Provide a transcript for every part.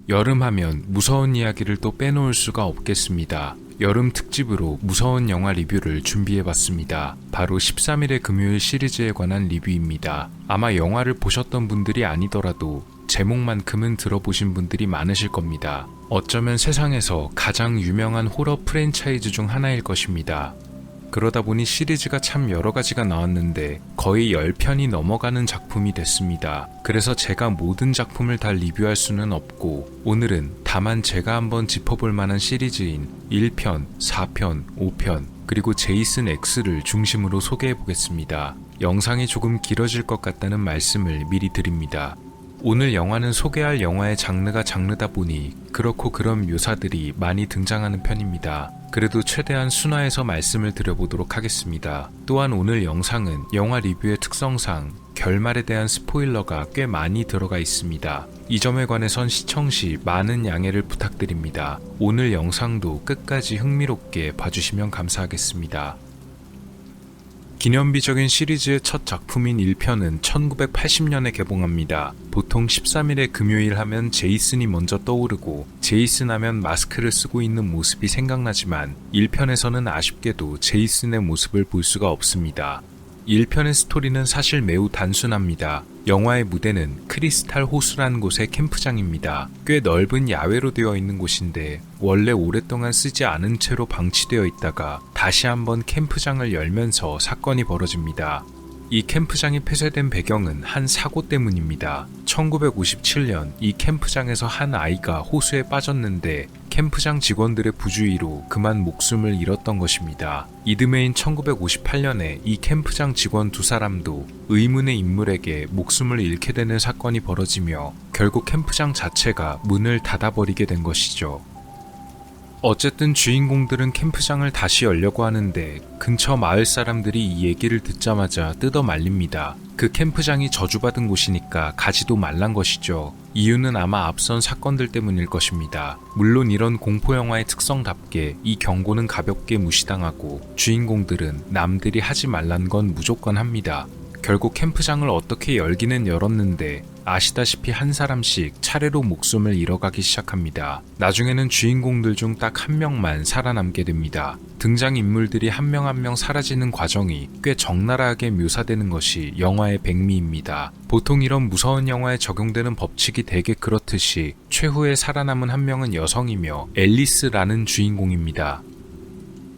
여름하면 무서운 이야기를 또 빼놓을 수가 없겠습니다. 여름 특집으로 무서운 영화 리뷰를 준비해봤습니다. 바로 13일의 금요일 시리즈에 관한 리뷰입니다. 아마 영화를 보셨던 분들이 아니더라도 제목만큼은 들어보신 분들이 많으실 겁니다. 어쩌면 세상에서 가장 유명한 호러 프랜차이즈 중 하나일 것입니다. 그러다 보니 시리즈가 참 여러 가지가 나왔는데 거의 10편이 넘어가는 작품이 됐습니다. 그래서 제가 모든 작품을 다 리뷰할 수는 없고 오늘은 다만 제가 한번 짚어볼 만한 시리즈인 1편, 4편, 5편, 그리고 제이슨 X를 중심으로 소개해보겠습니다. 영상이 조금 길어질 것 같다는 말씀을 미리 드립니다. 오늘 영화는 소개할 영화의 장르가 장르다 보니 그렇고 그런 묘사들이 많이 등장하는 편입니다. 그래도 최대한 순화해서 말씀을 드려보도록 하겠습니다. 또한 오늘 영상은 영화 리뷰의 특성상 결말에 대한 스포일러가 꽤 많이 들어가 있습니다. 이 점에 관해선 시청 시 많은 양해를 부탁드립니다. 오늘 영상도 끝까지 흥미롭게 봐주시면 감사하겠습니다. 기념비적인 시리즈의 첫 작품인 1편은 1980년에 개봉합니다. 보통 13일의 금요일 하면 제이슨이 먼저 떠오르고 제이슨 하면 마스크를 쓰고 있는 모습이 생각나지만 1편에서는 아쉽게도 제이슨의 모습을 볼 수가 없습니다. 1편의 스토리는 사실 매우 단순합니다. 영화의 무대는 크리스탈 호수라는 곳의 캠프장입니다. 꽤 넓은 야외로 되어 있는 곳인데 원래 오랫동안 쓰지 않은 채로 방치되어 있다가 다시 한번 캠프장을 열면서 사건이 벌어집니다. 이 캠프장이 폐쇄된 배경은 한 사고 때문입니다. 1957년 이 캠프장에서 한 아이가 호수에 빠졌는데 캠프장 직원들의 부주의로 그만 목숨을 잃었던 것입니다. 이듬해인 1958년에 이 캠프장 직원 두 사람도 의문의 인물에게 목숨을 잃게 되는 사건이 벌어지며 결국 캠프장 자체가 문을 닫아버리게 된 것이죠. 어쨌든 주인공들은 캠프장을 다시 열려고 하는데 근처 마을 사람들이 이 얘기를 듣자마자 뜯어 말립니다. 그 캠프장이 저주받은 곳이니까 가지도 말란 것이죠. 이유는 아마 앞선 사건들 때문일 것입니다. 물론 이런 공포영화의 특성답게 이 경고는 가볍게 무시당하고 주인공들은 남들이 하지 말란 건 무조건 합니다. 결국 캠프장을 어떻게 열기는 열었는데 아시다시피 한 사람씩 차례로 목숨을 잃어가기 시작합니다. 나중에는 주인공들 중 딱 한 명만 살아남게 됩니다. 등장인물들이 한 명 한 명 사라지는 과정이 꽤 적나라하게 묘사되는 것이 영화의 백미입니다. 보통 이런 무서운 영화에 적용되는 법칙이 되게 그렇듯이 최후에 살아남은 한 명은 여성이며 앨리스라는 주인공입니다.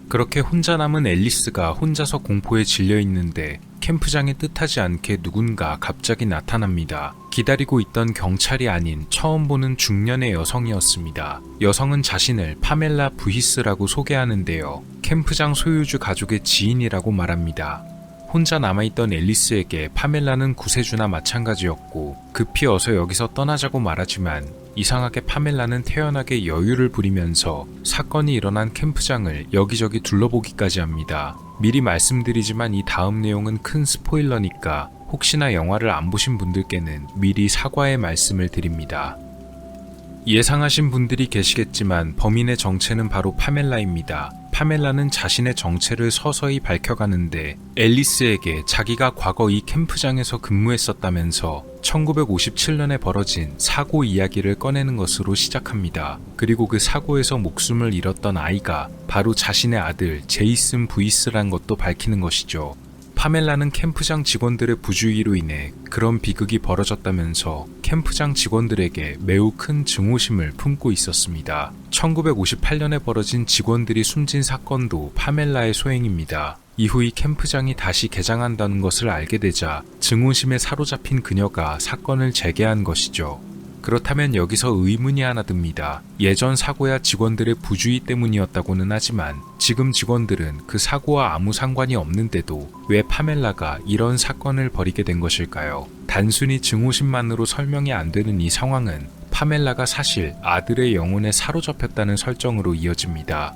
그렇게 혼자 남은 앨리스가 혼자서 공포에 질려 있는데 캠프장에 뜻하지 않게 누군가 갑자기 나타납니다. 기다리고 있던 경찰이 아닌 처음 보는 중년의 여성이었습니다. 여성은 자신을 파멜라 부히스라고 소개하는데요. 캠프장 소유주 가족의 지인이라고 말합니다. 혼자 남아있던 앨리스에게 파멜라는 구세주나 마찬가지였고 급히 어서 여기서 떠나자고 말하지만 이상하게 파멜라는 태연하게 여유를 부리면서 사건이 일어난 캠프장을 여기저기 둘러보기까지 합니다. 미리 말씀드리지만 이 다음 내용은 큰 스포일러니까 혹시나 영화를 안 보신 분들께는 미리 사과의 말씀을 드립니다. 예상하신 분들이 계시겠지만 범인의 정체는 바로 파멜라입니다. 파멜라는 자신의 정체를 서서히 밝혀가는데 앨리스에게 자기가 과거 이 캠프장에서 근무했었다면서 1957년에 벌어진 사고 이야기를 꺼내는 것으로 시작합니다. 그리고 그 사고에서 목숨을 잃었던 아이가 바로 자신의 아들 제이슨 부이스란 것도 밝히는 것이죠. 파멜라는 캠프장 직원들의 부주의로 인해 그런 비극이 벌어졌다면서 캠프장 직원들에게 매우 큰 증오심을 품고 있었습니다. 1958년에 벌어진 직원들이 숨진 사건도 파멜라의 소행입니다. 이후 이 캠프장이 다시 개장한다는 것을 알게 되자 증오심에 사로잡힌 그녀가 사건을 재개한 것이죠. 그렇다면 여기서 의문이 하나 듭니다. 예전 사고야 직원들의 부주의 때문이었다고는 하지만 지금 직원들은 그 사고와 아무 상관이 없는데도 왜 파멜라가 이런 사건을 벌이게 된 것일까요? 단순히 증오심만으로 설명이 안 되는 이 상황은 파멜라가 사실 아들의 영혼에 사로잡혔다는 설정으로 이어집니다.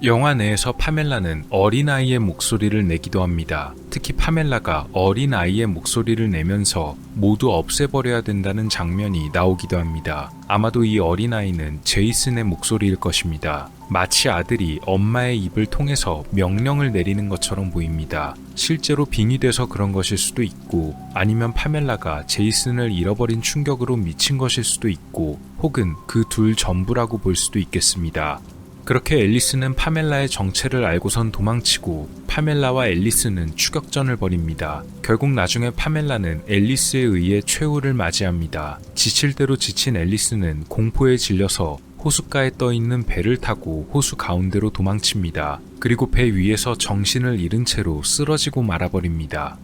영화 내에서 파멜라는 어린아이의 목소리를 내기도 합니다. 특히 파멜라가 어린아이의 목소리를 내면서 모두 없애버려야 된다는 장면이 나오기도 합니다. 아마도 이 어린아이는 제이슨의 목소리일 것입니다. 마치 아들이 엄마의 입을 통해서 명령을 내리는 것처럼 보입니다. 실제로 빙의돼서 그런 것일 수도 있고, 아니면 파멜라가 제이슨을 잃어버린 충격으로 미친 것일 수도 있고, 혹은 그 둘 전부라고 볼 수도 있겠습니다. 그렇게 앨리스는 파멜라의 정체를 알고선 도망치고, 파멜라와 앨리스는 추격전을 벌입니다. 결국 나중에 파멜라는 앨리스에 의해 최후를 맞이합니다. 지칠 대로 지친 앨리스는 공포에 질려서 호숫가에 떠있는 배를 타고 호수 가운데로 도망칩니다. 그리고 배 위에서 정신을 잃은 채로 쓰러지고 말아버립니다.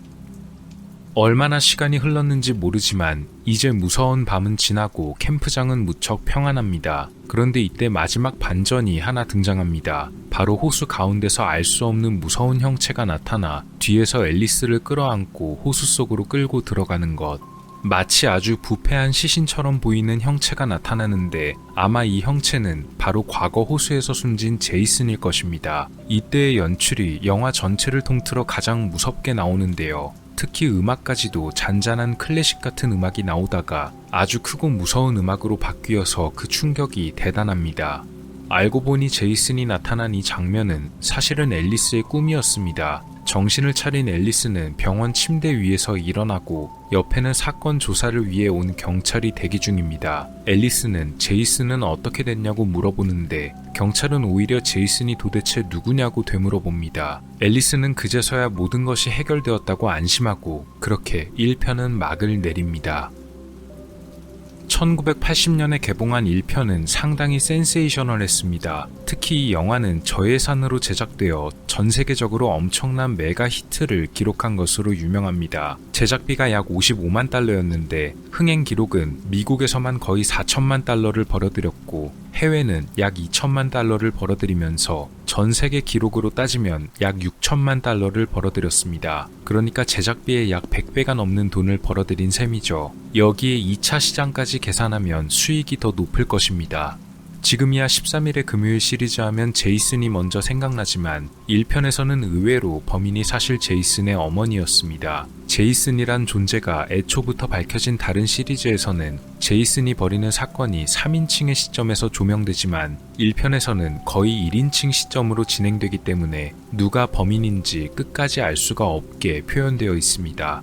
얼마나 시간이 흘렀는지 모르지만 이제 무서운 밤은 지나고 캠프장은 무척 평안합니다. 그런데 이때 마지막 반전이 하나 등장합니다. 바로 호수 가운데서 알 수 없는 무서운 형체가 나타나 뒤에서 앨리스를 끌어안고 호수 속으로 끌고 들어가는 것. 마치 아주 부패한 시신처럼 보이는 형체가 나타나는데, 아마 이 형체는 바로 과거 호수에서 숨진 제이슨일 것입니다. 이때의 연출이 영화 전체를 통틀어 가장 무섭게 나오는데요. 특히 음악까지도 잔잔한 클래식 같은 음악이 나오다가 아주 크고 무서운 음악으로 바뀌어서 그 충격이 대단합니다. 알고 보니 제이슨이 나타난 이 장면은 사실은 앨리스의 꿈이었습니다. 정신을 차린 앨리스는 병원 침대 위에서 일어나고 옆에는 사건 조사를 위해 온 경찰이 대기 중입니다. 앨리스는 제이슨은 어떻게 됐냐고 물어보는데 경찰은 오히려 제이슨이 도대체 누구냐고 되물어봅니다. 앨리스는 그제서야 모든 것이 해결되었다고 안심하고 그렇게 1편은 막을 내립니다. 1980년에 개봉한 1편은 상당히 센세이셔널했습니다. 특히 이 영화는 저예산으로 제작되어 전 세계적으로 엄청난 메가 히트를 기록한 것으로 유명합니다. 제작비가 약 55만 달러였는데 흥행 기록은 미국에서만 거의 4천만 달러를 벌어들였고 해외는 약 2천만 달러를 벌어들이면서 전 세계 기록으로 따지면 약 6천만 달러를 벌어들였습니다. 그러니까 제작비의 약 100배가 넘는 돈을 벌어들인 셈이죠. 여기에 2차 시장까지 계산하면 수익이 더 높을 것입니다. 지금이야 13일의 금요일 시리즈 하면 제이슨이 먼저 생각나지만 1편에서는 의외로 범인이 사실 제이슨의 어머니였습니다. 제이슨이란 존재가 애초부터 밝혀진 다른 시리즈에서는 제이슨이 벌이는 사건이 3인칭의 시점에서 조명되지만 1편에서는 거의 1인칭 시점으로 진행되기 때문에 누가 범인인지 끝까지 알 수가 없게 표현되어 있습니다.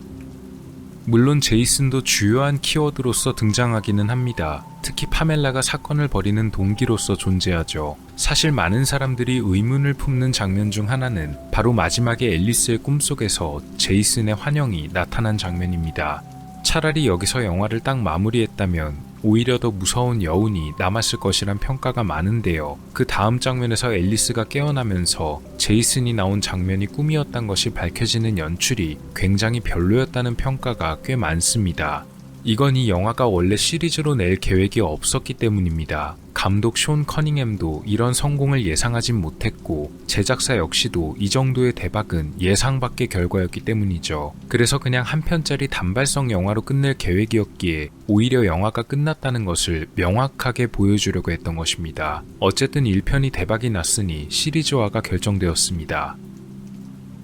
물론 제이슨도 주요한 키워드로서 등장하기는 합니다. 특히 파멜라가 사건을 벌이는 동기로서 존재하죠. 사실 많은 사람들이 의문을 품는 장면 중 하나는 바로 마지막에 앨리스의 꿈속에서 제이슨의 환영이 나타난 장면입니다. 차라리 여기서 영화를 딱 마무리했다면 오히려 더 무서운 여운이 남았을 것이란 평가가 많은데요. 그 다음 장면에서 앨리스가 깨어나면서 제이슨이 나온 장면이 꿈이었단 것이 밝혀지는 연출이 굉장히 별로였다는 평가가 꽤 많습니다. 이건 이 영화가 원래 시리즈로 낼 계획이 없었기 때문입니다. 감독 숀 커닝햄도 이런 성공을 예상하진 못했고 제작사 역시도 이 정도의 대박은 예상 밖의 결과였기 때문이죠. 그래서 그냥 한 편짜리 단발성 영화로 끝낼 계획이었기에 오히려 영화가 끝났다는 것을 명확하게 보여주려고 했던 것입니다. 어쨌든 1편이 대박이 났으니 시리즈화가 결정되었습니다.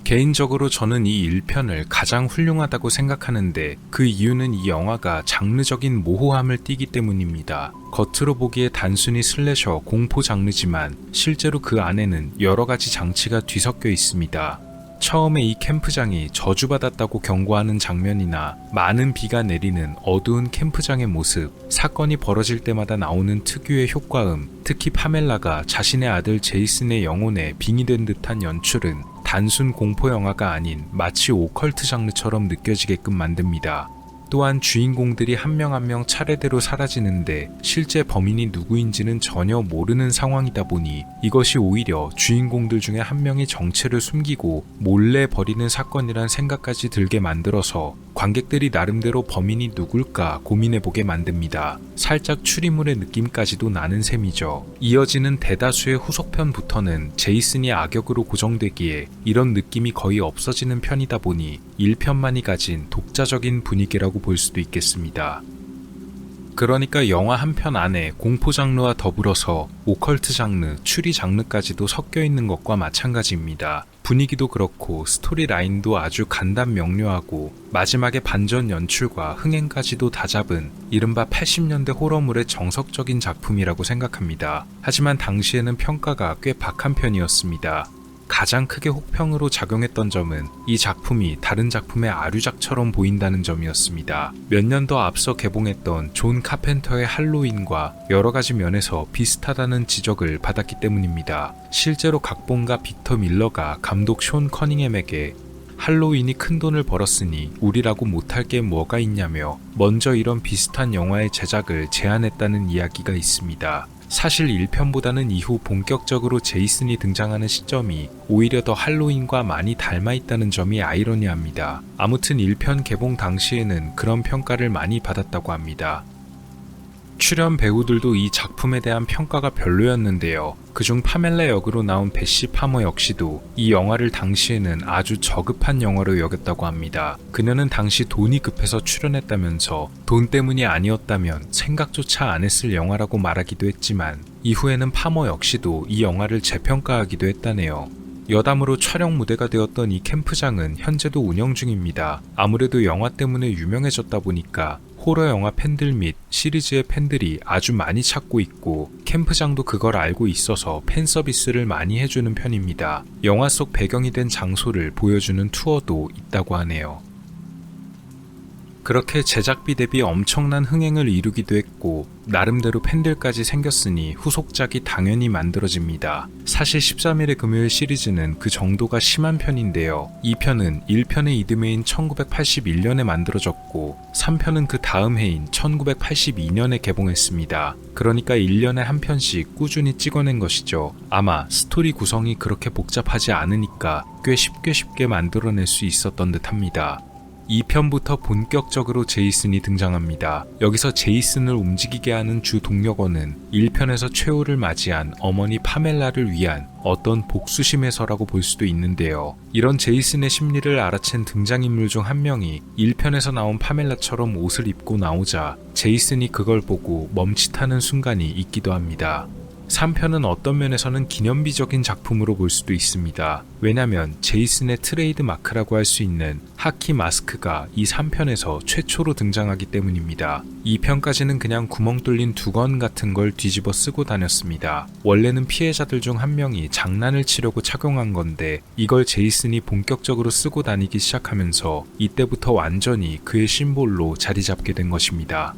개인적으로 저는 이 1편을 가장 훌륭하다고 생각하는데 그 이유는 이 영화가 장르적인 모호함을 띠기 때문입니다. 겉으로 보기에 단순히 슬래셔, 공포 장르지만 실제로 그 안에는 여러 가지 장치가 뒤섞여 있습니다. 처음에 이 캠프장이 저주받았다고 경고하는 장면이나 많은 비가 내리는 어두운 캠프장의 모습, 사건이 벌어질 때마다 나오는 특유의 효과음, 특히 파멜라가 자신의 아들 제이슨의 영혼에 빙의된 듯한 연출은 단순 공포 영화가 아닌 마치 오컬트 장르처럼 느껴지게끔 만듭니다. 또한 주인공들이 한 명 한 명 차례대로 사라지는데 실제 범인이 누구인지는 전혀 모르는 상황이다 보니 이것이 오히려 주인공들 중에 한 명이 정체를 숨기고 몰래 벌이는 사건이란 생각까지 들게 만들어서 관객들이 나름대로 범인이 누굴까 고민해보게 만듭니다. 살짝 추리물의 느낌까지도 나는 셈이죠. 이어지는 대다수의 후속편부터는 제이슨이 악역으로 고정되기에 이런 느낌이 거의 없어지는 편이다 보니 1편만이 가진 독자적인 분위기라고 볼 수도 있겠습니다. 그러니까 영화 한 편 안에 공포 장르와 더불어서 오컬트 장르, 추리 장르까지도 섞여 있는 것과 마찬가지입니다. 분위기도 그렇고 스토리 라인도 아주 간단 명료하고 마지막에 반전 연출과 흥행까지도 다 잡은 이른바 80년대 호러물의 정석적인 작품이라고 생각합니다. 하지만 당시에는 평가가 꽤 박한 편이었습니다. 가장 크게 혹평으로 작용했던 점은 이 작품이 다른 작품의 아류작처럼 보인다는 점이었습니다. 몇 년 더 앞서 개봉했던 존 카펜터의 할로윈과 여러 가지 면에서 비슷하다는 지적을 받았기 때문입니다. 실제로 각본가 빅터 밀러가 감독 숀 커닝햄에게 할로윈이 큰 돈을 벌었으니 우리라고 못할 게 뭐가 있냐며 먼저 이런 비슷한 영화의 제작을 제안했다는 이야기가 있습니다. 사실 1편보다는 이후 본격적으로 제이슨이 등장하는 시점이 오히려 더 할로윈과 많이 닮아있다는 점이 아이러니합니다. 아무튼 1편 개봉 당시에는 그런 평가를 많이 받았다고 합니다. 출연 배우들도 이 작품에 대한 평가가 별로였는데요. 그중 파멜라 역으로 나온 베시 파머 역시도 이 영화를 당시에는 아주 저급한 영화로 여겼다고 합니다. 그녀는 당시 돈이 급해서 출연했다면서 돈 때문이 아니었다면 생각조차 안 했을 영화라고 말하기도 했지만 이후에는 파머 역시도 이 영화를 재평가하기도 했다네요. 여담으로 촬영 무대가 되었던 이 캠프장은 현재도 운영 중입니다. 아무래도 영화 때문에 유명해졌다 보니까 호러 영화 팬들 및 시리즈의 팬들이 아주 많이 찾고 있고 캠프장도 그걸 알고 있어서 팬 서비스를 많이 해주는 편입니다. 영화 속 배경이 된 장소를 보여주는 투어도 있다고 하네요. 그렇게 제작비 대비 엄청난 흥행을 이루기도 했고 나름대로 팬들까지 생겼으니 후속작이 당연히 만들어집니다. 사실 13일의 금요일 시리즈는 그 정도가 심한 편인데요. 2편은 1편의 이듬해인 1981년에 만들어졌고 3편은 그 다음 해인 1982년에 개봉했습니다. 그러니까 1년에 한 편씩 꾸준히 찍어낸 것이죠. 아마 스토리 구성이 그렇게 복잡하지 않으니까 꽤 쉽게 만들어낼 수 있었던 듯합니다. 2편부터 본격적으로 제이슨이 등장합니다. 여기서 제이슨을 움직이게 하는 주 동력어는 1편에서 최후를 맞이한 어머니 파멜라를 위한 어떤 복수심에서라고 볼 수도 있는데요. 이런 제이슨의 심리를 알아챈 등장인물 중 한 명이 1편에서 나온 파멜라처럼 옷을 입고 나오자 제이슨이 그걸 보고 멈칫하는 순간이 있기도 합니다. 3편은 어떤 면에서는 기념비적인 작품으로 볼 수도 있습니다. 왜냐면 제이슨의 트레이드 마크라고 할 수 있는 하키 마스크가 이 3편에서 최초로 등장하기 때문입니다. 2편까지는 그냥 구멍 뚫린 두건 같은 걸 뒤집어 쓰고 다녔습니다. 원래는 피해자들 중 한 명이 장난을 치려고 착용한 건데 이걸 제이슨이 본격적으로 쓰고 다니기 시작하면서 이때부터 완전히 그의 심볼로 자리 잡게 된 것입니다.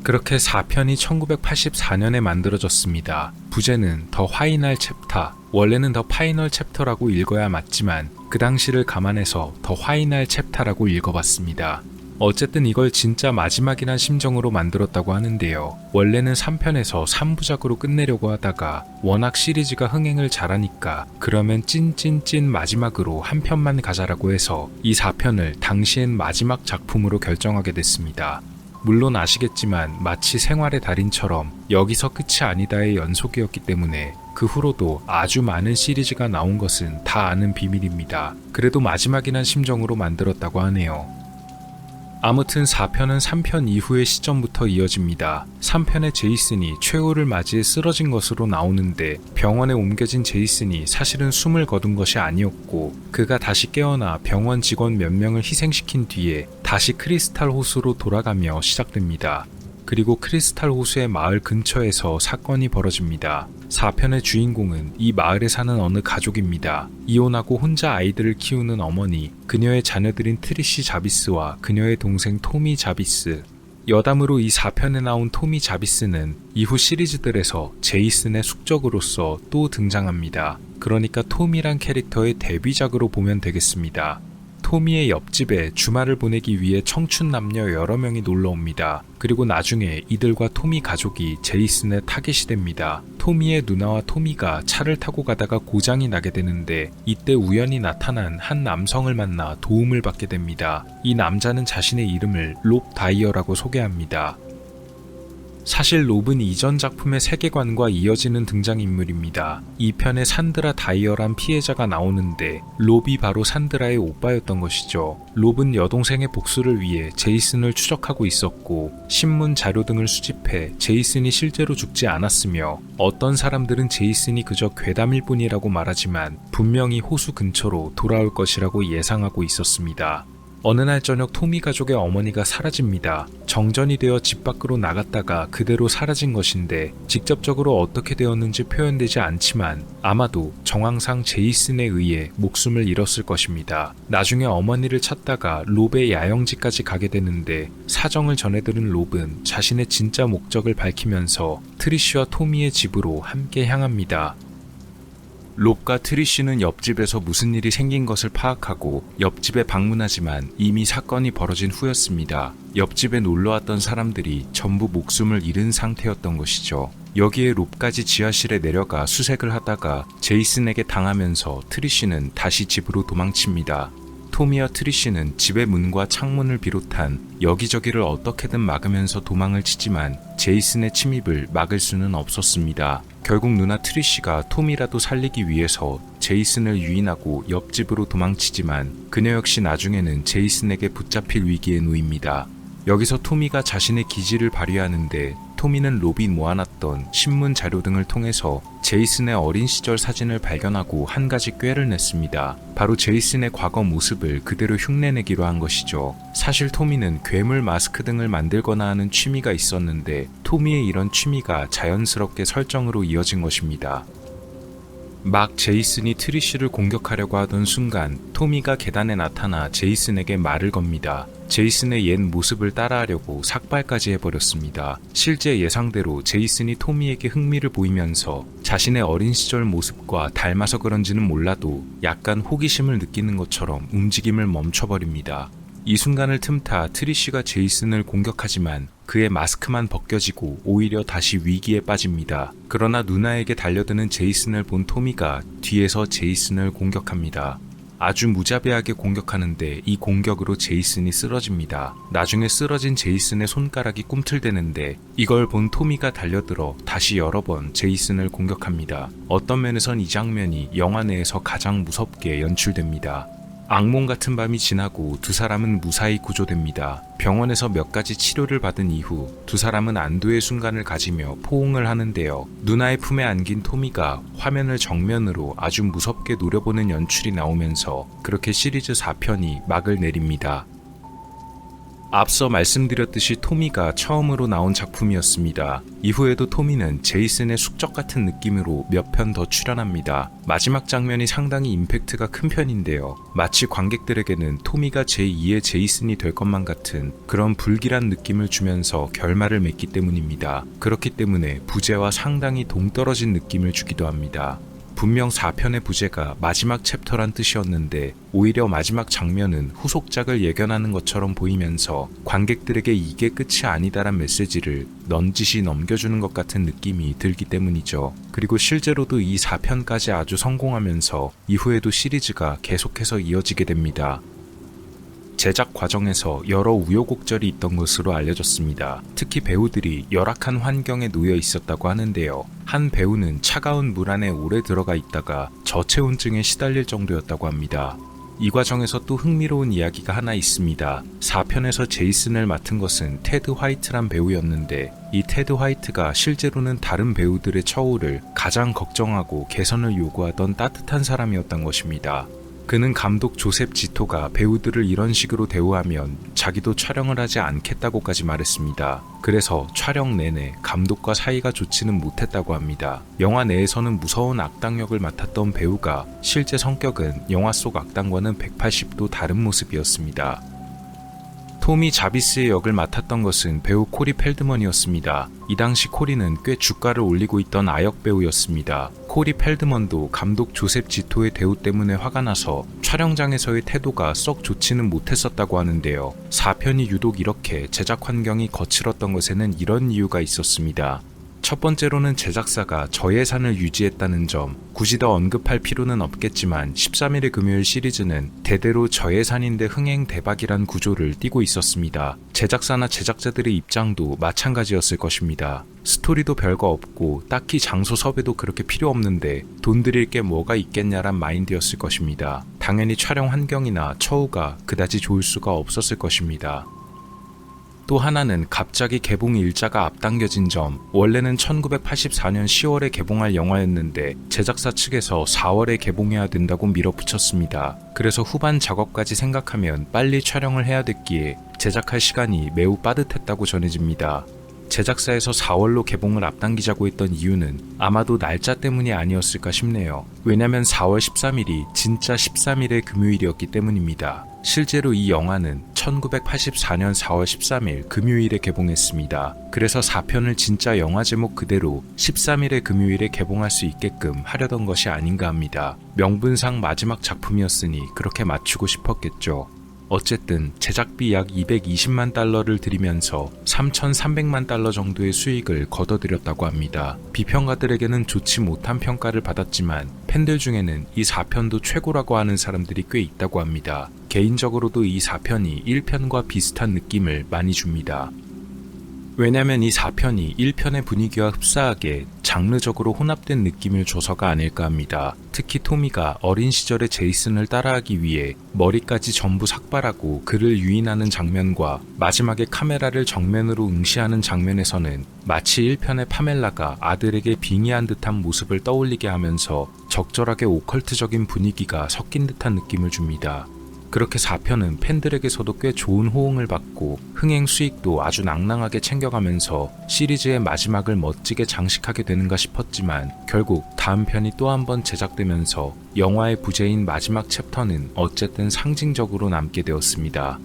그렇게 4편이 1984년에 만들어졌습니다. 부제는 더 화이날 챕터, 원래는 더 파이널 챕터라고 읽어야 맞지만 그 당시를 감안해서 더 화이날 챕터라고 읽어봤습니다. 어쨌든 이걸 진짜 마지막이란 심정으로 만들었다고 하는데요. 원래는 3편에서 3부작으로 끝내려고 하다가 워낙 시리즈가 흥행을 잘하니까 그러면 찐 마지막으로 한 편만 가자라고 해서 이 4편을 당시엔 마지막 작품으로 결정하게 됐습니다. 물론 아시겠지만 마치 생활의 달인처럼 여기서 끝이 아니다의 연속이었기 때문에 그 후로도 아주 많은 시리즈가 나온 것은 다 아는 비밀입니다. 그래도 마지막이란 심정으로 만들었다고 하네요. 아무튼 4편은 3편 이후의 시점부터 이어집니다. 3편의 제이슨이 최후를 맞이해 쓰러진 것으로 나오는데 병원에 옮겨진 제이슨이 사실은 숨을 거둔 것이 아니었고 그가 다시 깨어나 병원 직원 몇 명을 희생시킨 뒤에 다시 크리스탈 호수로 돌아가며 시작됩니다. 그리고 크리스탈 호수의 마을 근처에서 사건이 벌어집니다. 4편의 주인공은 이 마을에 사는 어느 가족입니다. 이혼하고 혼자 아이들을 키우는 어머니, 그녀의 자녀들인 트리시 자비스와 그녀의 동생 토미 자비스. 여담으로 이 4편에 나온 토미 자비스는 이후 시리즈들에서 제이슨의 숙적으로서 또 등장합니다. 그러니까 토미란 캐릭터의 데뷔작으로 보면 되겠습니다. 토미의 옆집에 주말을 보내기 위해 청춘 남녀 여러 명이 놀러 옵니다. 그리고 나중에 이들과 토미 가족이 제이슨의 타깃이 됩니다. 토미의 누나와 토미가 차를 타고 가다가 고장이 나게 되는데 이때 우연히 나타난 한 남성을 만나 도움을 받게 됩니다. 이 남자는 자신의 이름을 롭 다이어라고 소개합니다. 사실 롭은 이전 작품의 세계관과 이어지는 등장인물입니다. 2편에 산드라 다이어란 피해자가 나오는데 롭이 바로 산드라의 오빠였던 것이죠. 롭은 여동생의 복수를 위해 제이슨을 추적하고 있었고 신문 자료 등을 수집해 제이슨이 실제로 죽지 않았으며 어떤 사람들은 제이슨이 그저 괴담일 뿐이라고 말하지만 분명히 호수 근처로 돌아올 것이라고 예상하고 있었습니다. 어느 날 저녁 토미 가족의 어머니가 사라집니다. 정전이 되어 집 밖으로 나갔다가 그대로 사라진 것인데 직접적으로 어떻게 되었는지 표현되지 않지만 아마도 정황상 제이슨에 의해 목숨을 잃었을 것입니다. 나중에 어머니를 찾다가 롭의 야영지까지 가게 되는데 사정을 전해들은 롭은 자신의 진짜 목적을 밝히면서 트리쉬와 토미의 집으로 함께 향합니다. 롭과 트리쉬는 옆집에서 무슨 일이 생긴 것을 파악하고 옆집에 방문하지만 이미 사건이 벌어진 후였습니다. 옆집에 놀러왔던 사람들이 전부 목숨을 잃은 상태였던 것이죠. 여기에 롭까지 지하실에 내려가 수색을 하다가 제이슨에게 당하면서 트리쉬는 다시 집으로 도망칩니다. 토미와 트리쉬는 집의 문과 창문을 비롯한 여기저기를 어떻게든 막으면서 도망을 치지만 제이슨의 침입을 막을 수는 없었습니다. 결국 누나 트리쉬가 토미라도 살리기 위해서 제이슨을 유인하고 옆집으로 도망치지만 그녀 역시 나중에는 제이슨에게 붙잡힐 위기에 놓입니다. 여기서 토미가 자신의 기지를 발휘하는데 토미는 롭이 모아놨던 신문 자료 등을 통해서 제이슨의 어린 시절 사진을 발견하고 한 가지 꾀를 냈습니다. 바로 제이슨의 과거 모습을 그대로 흉내내기로 한 것이죠. 사실 토미는 괴물 마스크 등을 만들거나 하는 취미가 있었는데 토미의 이런 취미가 자연스럽게 설정으로 이어진 것입니다. 막 제이슨이 트리쉬를 공격하려고 하던 순간 토미가 계단에 나타나 제이슨에게 말을 겁니다. 제이슨의 옛 모습을 따라하려고 삭발까지 해버렸습니다. 실제 예상대로 제이슨이 토미에게 흥미를 보이면서 자신의 어린 시절 모습과 닮아서 그런지는 몰라도 약간 호기심을 느끼는 것처럼 움직임을 멈춰버립니다. 이 순간을 틈타 트리쉬가 제이슨을 공격하지만 그의 마스크만 벗겨지고 오히려 다시 위기에 빠집니다. 그러나 누나에게 달려드는 제이슨을 본 토미가 뒤에서 제이슨을 공격합니다. 아주 무자비하게 공격하는데 이 공격으로 제이슨이 쓰러집니다. 나중에 쓰러진 제이슨의 손가락이 꿈틀대는데 이걸 본 토미가 달려들어 다시 여러 번 제이슨을 공격합니다. 어떤 면에선 이 장면이 영화 내에서 가장 무섭게 연출됩니다. 악몽 같은 밤이 지나고 두 사람은 무사히 구조됩니다. 병원에서 몇 가지 치료를 받은 이후 두 사람은 안도의 순간을 가지며 포옹을 하는데요. 누나의 품에 안긴 토미가 화면을 정면으로 아주 무섭게 노려보는 연출이 나오면서 그렇게 시리즈 4편이 막을 내립니다. 앞서 말씀드렸듯이 토미가 처음으로 나온 작품이었습니다. 이후에도 토미는 제이슨의 숙적 같은 느낌으로 몇 편 더 출연합니다. 마지막 장면이 상당히 임팩트가 큰 편인데요. 마치 관객들에게는 토미가 제2의 제이슨이 될 것만 같은 그런 불길한 느낌을 주면서 결말을 맺기 때문입니다. 그렇기 때문에 부제와 상당히 동떨어진 느낌을 주기도 합니다. 분명 4편의 부제가 마지막 챕터란 뜻이었는데 오히려 마지막 장면은 후속작을 예견하는 것처럼 보이면서 관객들에게 이게 끝이 아니다란 메시지를 넌지시 넘겨주는 것 같은 느낌이 들기 때문이죠. 그리고 실제로도 이 4편까지 아주 성공하면서 이후에도 시리즈가 계속해서 이어지게 됩니다. 제작 과정에서 여러 우여곡절이 있던 것으로 알려졌습니다. 특히 배우들이 열악한 환경에 놓여 있었다고 하는데요. 한 배우는 차가운 물 안에 오래 들어가 있다가 저체온증에 시달릴 정도였다고 합니다. 이 과정에서 또 흥미로운 이야기가 하나 있습니다. 4편에서 제이슨을 맡은 것은 테드 화이트란 배우였는데 이 테드 화이트가 실제로는 다른 배우들의 처우를 가장 걱정하고 개선을 요구하던 따뜻한 사람이었던 것입니다. 그는 감독 조셉 지토가 배우들을 이런 식으로 대우하면 자기도 촬영을 하지 않겠다고까지 말했습니다. 그래서 촬영 내내 감독과 사이가 좋지는 못했다고 합니다. 영화 내에서는 무서운 악당 역을 맡았던 배우가 실제 성격은 영화 속 악당과는 180도 다른 모습이었습니다. 토미 자비스의 역을 맡았던 것은 배우 코리 펠드먼이었습니다. 이 당시 코리는 꽤 주가를 올리고 있던 아역 배우였습니다. 코리 펠드먼도 감독 조셉 지토의 대우 때문에 화가 나서 촬영장에서의 태도가 썩 좋지는 못했었다고 하는데요. 4편이 유독 이렇게 제작 환경이 거칠었던 것에는 이런 이유가 있었습니다. 첫 번째로는 제작사가 저예산을 유지했다는 점, 굳이 더 언급할 필요는 없겠지만 13일의 금요일 시리즈는 대대로 저예산인데 흥행 대박이란 구조를 띠고 있었습니다. 제작사나 제작자들의 입장도 마찬가지였을 것입니다. 스토리도 별거 없고 딱히 장소 섭외도 그렇게 필요 없는데 돈 들일 게 뭐가 있겠냐란 마인드였을 것입니다. 당연히 촬영 환경이나 처우가 그다지 좋을 수가 없었을 것입니다. 또 하나는 갑자기 개봉 일자가 앞당겨진 점, 원래는 1984년 10월에 개봉할 영화였는데 제작사 측에서 4월에 개봉해야 된다고 밀어붙였습니다. 그래서 후반 작업까지 생각하면 빨리 촬영을 해야 됐기에 제작할 시간이 매우 빠듯했다고 전해집니다. 제작사에서 4월로 개봉을 앞당기자고 했던 이유는 아마도 날짜 때문이 아니었을까 싶네요. 왜냐면 4월 13일이 진짜 13일의 금요일이었기 때문입니다. 실제로 이 영화는 1984년 4월 13일 금요일에 개봉했습니다. 그래서 4편을 진짜 영화 제목 그대로 13일의 금요일에 개봉할 수 있게끔 하려던 것이 아닌가 합니다. 명분상 마지막 작품이었으니 그렇게 맞추고 싶었겠죠. 어쨌든 제작비 약 220만 달러를 들이면서 3,300만 달러 정도의 수익을 거둬들였다고 합니다. 비평가들에게는 좋지 못한 평가를 받았지만 팬들 중에는 이 4편도 최고라고 하는 사람들이 꽤 있다고 합니다. 개인적으로도 이 4편이 1편과 비슷한 느낌을 많이 줍니다. 왜냐면 이 4편이 1편의 분위기와 흡사하게 장르적으로 혼합된 느낌을 줘서가 아닐까 합니다. 특히 토미가 어린 시절의 제이슨을 따라하기 위해 머리까지 전부 삭발하고 그를 유인하는 장면과 마지막에 카메라를 정면으로 응시하는 장면에서는 마치 1편의 파멜라가 아들에게 빙의한 듯한 모습을 떠올리게 하면서 적절하게 오컬트적인 분위기가 섞인 듯한 느낌을 줍니다. 그렇게 4편은 팬들에게서도 꽤 좋은 호응을 받고 흥행 수익도 아주 낭낭하게 챙겨가면서 시리즈의 마지막을 멋지게 장식하게 되는가 싶었지만 결국 다음 편이 또 한 번 제작되면서 영화의 부제인 마지막 챕터는 어쨌든 상징적으로 남게 되었습니다.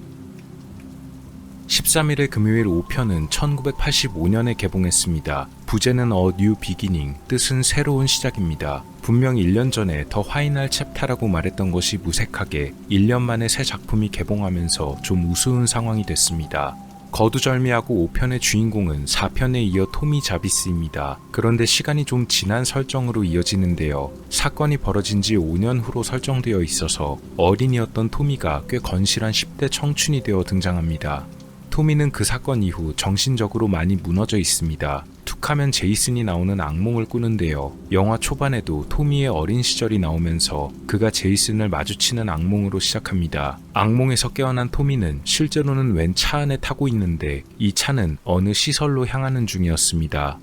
13일의 금요일 5편은 1985년에 개봉했습니다. 부제는 A New Beginning, 뜻은 새로운 시작입니다. 분명 1년 전에 더 화이날 챕터라고 말했던 것이 무색하게 1년 만에 새 작품이 개봉하면서 좀 우스운 상황이 됐습니다. 거두절미하고 5편의 주인공은 4편에 이어 토미 자비스입니다. 그런데 시간이 좀 지난 설정으로 이어지는데요. 사건이 벌어진 지 5년 후로 설정되어 있어서 어린이였던 토미가 꽤 건실한 10대 청춘이 되어 등장합니다. 토미는 그 사건 이후 정신적으로 많이 무너져 있습니다. 툭하면 제이슨이 나오는 악몽을 꾸는데요. 영화 초반에도 토미의 어린 시절이 나오면서 그가 제이슨을 마주치는 악몽으로 시작합니다. 악몽에서 깨어난 토미는 실제로는 웬 차 안에 타고 있는데 이 차는 어느 시설로 향하는 중이었습니다.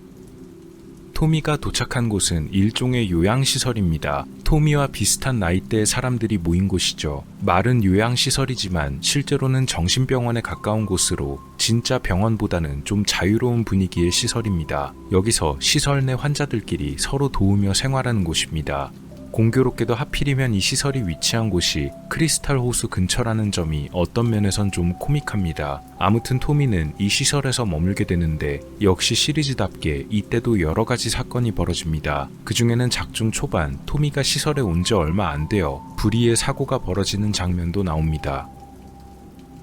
토미가 도착한 곳은 일종의 요양시설입니다. 토미와 비슷한 나이대의 사람들이 모인 곳이죠. 말은 요양시설이지만 실제로는 정신병원에 가까운 곳으로 진짜 병원보다는 좀 자유로운 분위기의 시설입니다. 여기서 시설 내 환자들끼리 서로 도우며 생활하는 곳입니다. 공교롭게도 하필이면 이 시설이 위치한 곳이 크리스탈 호수 근처라는 점이 어떤 면에선 좀 코믹합니다. 아무튼 토미는 이 시설에서 머물게 되는데 역시 시리즈답게 이때도 여러 가지 사건이 벌어집니다. 그 중에는 작중 초반 토미가 시설에 온 지 얼마 안 되어 불의의 사고가 벌어지는 장면도 나옵니다.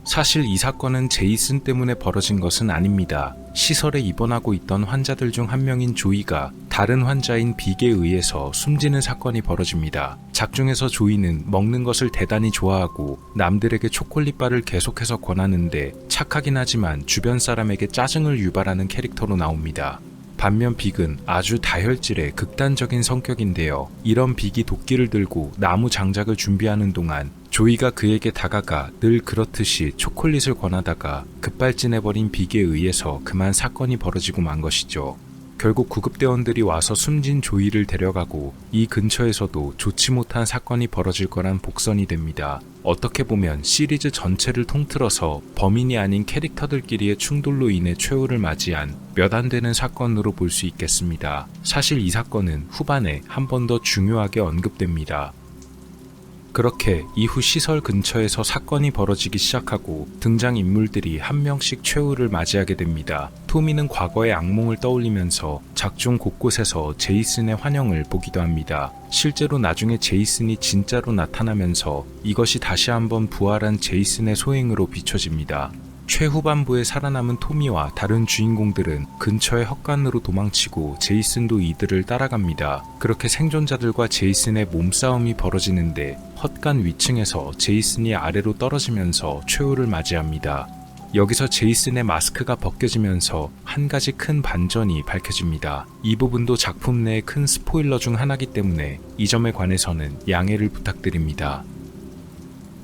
사실 이 사건은 제이슨 때문에 벌어진 것은 아닙니다. 시설에 입원하고 있던 환자들 중 한 명인 조이가 다른 환자인 빅에 의해서 숨지는 사건이 벌어집니다. 작중에서 조이는 먹는 것을 대단히 좋아하고 남들에게 초콜릿바를 계속해서 권하는데 착하긴 하지만 주변 사람에게 짜증을 유발하는 캐릭터로 나옵니다. 반면 빅은 아주 다혈질의 극단적인 성격인데요. 이런 빅이 도끼를 들고 나무 장작을 준비하는 동안 조이가 그에게 다가가 늘 그렇듯이 초콜릿을 권하다가 급발진해버린 빅에 의해서 그만 사건이 벌어지고 만 것이죠. 결국 구급대원들이 와서 숨진 조이를 데려가고 이 근처에서도 좋지 못한 사건이 벌어질 거란 복선이 됩니다. 어떻게 보면 시리즈 전체를 통틀어서 범인이 아닌 캐릭터들끼리의 충돌로 인해 최후를 맞이한 몇 안 되는 사건으로 볼 수 있겠습니다. 사실 이 사건은 후반에 한 번 더 중요하게 언급됩니다. 그렇게 이후 시설 근처에서 사건이 벌어지기 시작하고 등장인물들이 한 명씩 최후를 맞이하게 됩니다. 토미는 과거의 악몽을 떠올리면서 작중 곳곳에서 제이슨의 환영을 보기도 합니다. 실제로 나중에 제이슨이 진짜로 나타나면서 이것이 다시 한번 부활한 제이슨의 소행으로 비춰집니다. 최후반부에 살아남은 토미와 다른 주인공들은 근처의 헛간으로 도망치고 제이슨도 이들을 따라갑니다. 그렇게 생존자들과 제이슨의 몸싸움이 벌어지는데 헛간 위층에서 제이슨이 아래로 떨어지면서 최후를 맞이합니다. 여기서 제이슨의 마스크가 벗겨지면서 한 가지 큰 반전이 밝혀집니다. 이 부분도 작품 내의 큰 스포일러 중 하나이기 때문에 이 점에 관해서는 양해를 부탁드립니다.